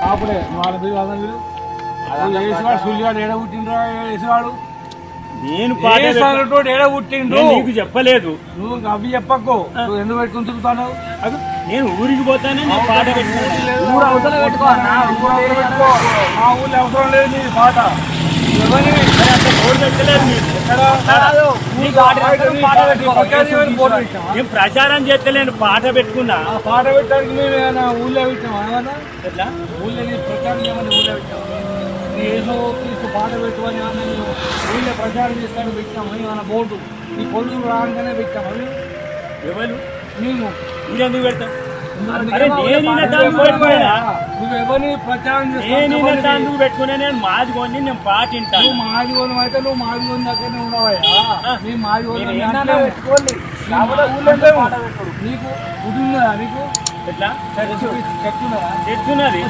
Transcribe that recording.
అప్పుడే వాళ్ళ వేసేవాడు సూర్యవాడు ఏడ పుట్టిండ్రా వేసేవాడు నేను ఏడ పుట్టిండు నీకు చెప్పలేదు నువ్వు అవి చెప్పకు నువ్వు ఎందుకు పెట్టుకుని తిరుగుతావు నేను ఊరికి పోతానే నేను పాట పెట్టుకున్నాను ఊరు అవసరం పెట్టుకో మా ఊళ్ళో అవసరం లేదు నీ పాట నేను ప్రచారం చేస్తలేను పాట పెట్టుకున్నా పాట పెట్టడానికి మేము ఊళ్ళో పెట్టాము ఎట్లా ఊళ్ళో ప్రచారం చేయమని ఊళ్ళో పెట్టాము ఏదో తీసు పాట పెట్టుకొని ఊళ్ళో ప్రచారం చేస్తాను పెట్టాము ఏమైనా బోర్డు ఈ పొల్లు రాగానే పెట్టాము అవి ఎవరు మేము మీరెందుకు పెడతాం నువ్వెవరిని ప్రచారం చేస్తాను పెట్టుకునే నేను మాది కొని నేను పాట వింటాను మాది కొని అయితే నువ్వు మాది కొని దగ్గరనే ఉన్నావయ్యా నీ మాది కొని నీకు కుటుంబ నీకు ఎట్లా చెప్తున్నదా తెచ్చున్నది